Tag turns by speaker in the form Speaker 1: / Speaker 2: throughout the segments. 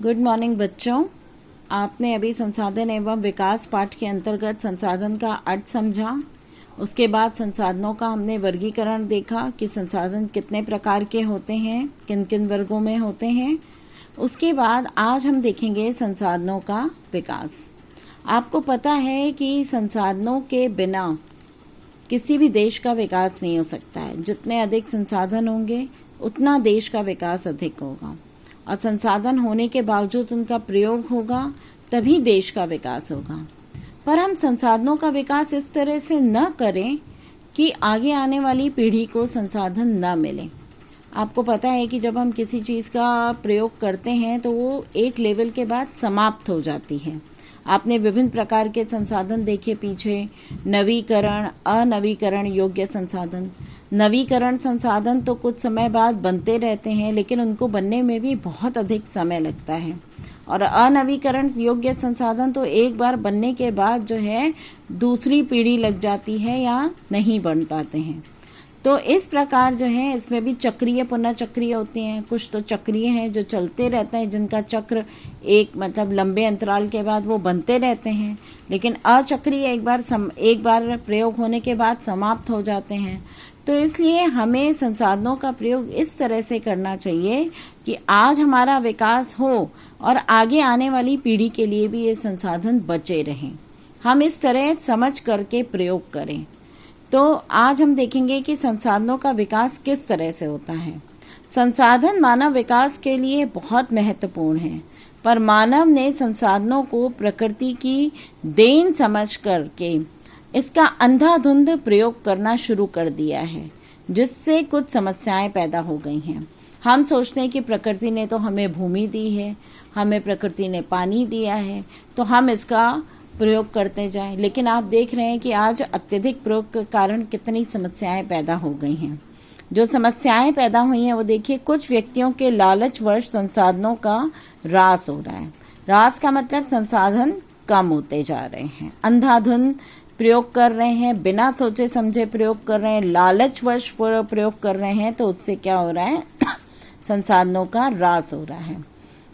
Speaker 1: Good morning बच्चों। आपने अभी संसाधन एवं विकास पाठ के अंतर्गत संसाधन का अर्थ समझा। उसके बाद संसाधनों का हमने वर्गीकरण देखा कि संसाधन कितने प्रकार के होते हैं, किन किन वर्गों में होते हैं। उसके बाद आज हम देखेंगे संसाधनों का विकास। आपको पता है कि संसाधनों के बिना किसी भी देश का विकास नहीं हो सकता है। जितने अधिक संसाधन होंगे उतना देश का विकास अधिक होगा, और संसाधन होने के बावजूद उनका प्रयोग होगा तभी देश का विकास होगा। पर हम संसाधनों का विकास इस तरह से न करें कि आगे आने वाली पीढ़ी को संसाधन न मिले। आपको पता है कि जब हम किसी चीज का प्रयोग करते हैं तो वो एक लेवल के बाद समाप्त हो जाती है। आपने विभिन्न प्रकार के संसाधन देखे पीछे, नवीकरण, अनवीकरण योग्य संसाधन। नवीकरण संसाधन तो कुछ समय बाद बनते रहते हैं, लेकिन उनको बनने में भी बहुत अधिक समय लगता है। और अनवीकरण योग्य संसाधन तो एक बार बनने के बाद जो है दूसरी पीढ़ी लग जाती है या नहीं बन पाते हैं। तो इस प्रकार जो है इसमें भी चक्रीय पुनः चक्रीय होती हैं। कुछ तो चक्रीय हैं जो चलते रहते हैं, जिनका चक्र एक लंबे अंतराल के बाद वो बनते रहते हैं, लेकिन अचक्रीय एक बार प्रयोग होने के बाद समाप्त हो जाते हैं। तो इसलिए हमें संसाधनों का प्रयोग इस तरह से करना चाहिए कि आज हमारा विकास हो और आगे आने वाली पीढ़ी के लिए भी ये संसाधन बचे रहें। हम इस तरह समझ करके प्रयोग करें। तो आज हम देखेंगे कि संसाधनों का विकास किस तरह से होता है। संसाधन मानव विकास के लिए बहुत महत्वपूर्ण है, पर मानव ने संसाधनों को प्रकृति की देन समझ करके इसका अंधाधुंध प्रयोग करना शुरू कर दिया है, जिससे कुछ समस्याएं पैदा हो गई हैं। हम सोचते हैं कि प्रकृति ने तो हमें भूमि दी है, हमें प्रकृति ने पानी दिया है, तो हम इसका प्रयोग करते जाएं। लेकिन आप देख रहे हैं कि आज अत्यधिक प्रयोग के कारण कितनी समस्याएं पैदा हो गई हैं। जो समस्याएं पैदा हुई हैं वो देखिए, कुछ व्यक्तियों के लालचवश संसाधनों का ह्रास हो रहा है। ह्रास का मतलब संसाधन कम होते जा रहे हैं, अंधाधुंध प्रयोग कर रहे हैं, बिना सोचे समझे प्रयोग कर रहे हैं, लालचवश प्रयोग कर रहे हैं। तो उससे क्या हो रहा है संसाधनों का ह्रास हो रहा है।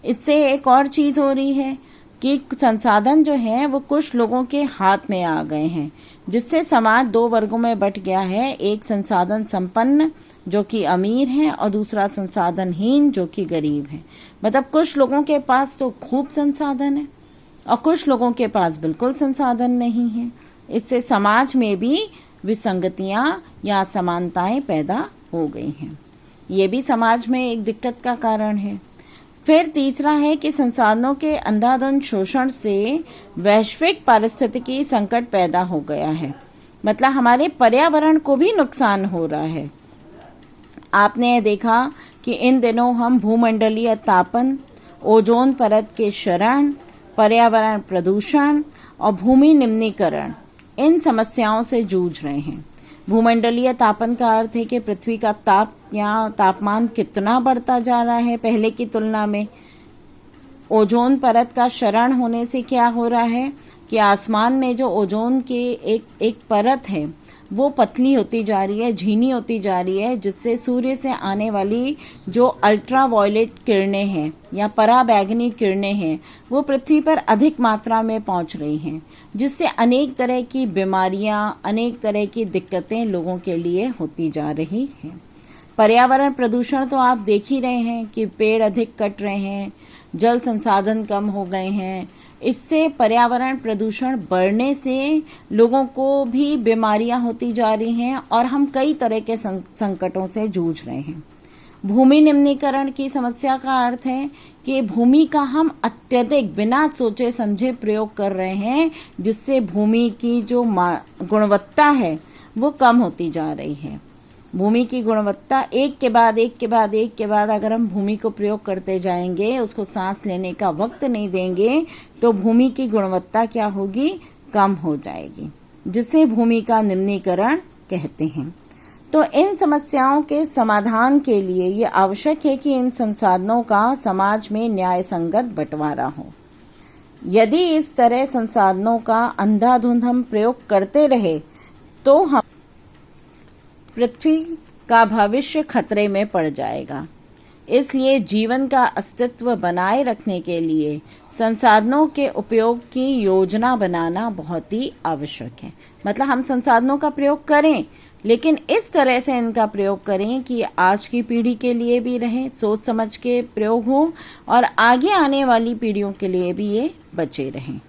Speaker 1: इससे एक और चीज हो रही है कि संसाधन जो है वो कुछ लोगों के हाथ में आ गए हैं, जिससे समाज दो वर्गों में बंट गया है। एक संसाधन संपन्न जो कि अमीर है, और दूसरा संसाधनहीन जो कि गरीब है। मतलब कुछ लोगों के पास तो खूब संसाधन है और कुछ लोगों के पास बिल्कुल संसाधन नहीं है। इससे समाज में भी विसंगतियां या असमानताएं पैदा हो गई हैं। ये भी समाज में एक दिक्कत का कारण है। फिर तीसरा है कि संसाधनों के अंधाधुंध शोषण से वैश्विक पारिस्थितिकी संकट पैदा हो गया है। मतलब हमारे पर्यावरण को भी नुकसान हो रहा है। आपने देखा कि इन दिनों हम भूमंडलीय तापन, ओजोन परत के क्षरण, पर्यावरण प्रदूषण और भूमि निम्नीकरण, इन समस्याओं से जूझ रहे हैं। भूमंडलीय तापन का अर्थ है कि पृथ्वी का ताप या तापमान कितना बढ़ता जा रहा है पहले की तुलना में। ओजोन परत का क्षरण होने से क्या हो रहा है कि आसमान में जो ओजोन की एक परत है वो पतली होती जा रही है, झीनी होती जा रही है, जिससे सूर्य से आने वाली जो अल्ट्रा वायलेट किरणें हैं या पराबैंगनी किरणें हैं वो पृथ्वी पर अधिक मात्रा में पहुंच रही हैं, जिससे अनेक तरह की बीमारियां, अनेक तरह की दिक्कतें लोगों के लिए होती जा रही हैं। पर्यावरण प्रदूषण तो आप देख ही रहे हैं कि पेड़ अधिक कट रहे हैं, जल संसाधन कम हो गए हैं। इससे पर्यावरण प्रदूषण बढ़ने से लोगों को भी बीमारियां होती जा रही हैं और हम कई तरह के संकटों से जूझ रहे हैं। भूमि निम्नीकरण की समस्या का अर्थ है कि भूमि का हम अत्यधिक बिना सोचे समझे प्रयोग कर रहे हैं, जिससे भूमि की जो गुणवत्ता है वो कम होती जा रही है। भूमि की गुणवत्ता एक के बाद अगर हम भूमि को प्रयोग करते जाएंगे, उसको सांस लेने का वक्त नहीं देंगे, तो भूमि की गुणवत्ता क्या होगी, कम हो जाएगी, जिसे भूमि का निम्नीकरण कहते हैं। तो इन समस्याओं के समाधान के लिए ये आवश्यक है कि इन संसाधनों का समाज में न्याय संगत बंटवारा हो। यदि इस तरह संसाधनों का अंधाधुंध हम प्रयोग करते रहे तो हम पृथ्वी का भविष्य खतरे में पड़ जाएगा। इसलिए जीवन का अस्तित्व बनाए रखने के लिए संसाधनों के उपयोग की योजना बनाना बहुत ही आवश्यक है। मतलब हम संसाधनों का प्रयोग करें, लेकिन इस तरह से इनका प्रयोग करें कि आज की पीढ़ी के लिए भी रहे, सोच समझ के प्रयोग हो और आगे आने वाली पीढ़ियों के लिए भी ये बचे रहें।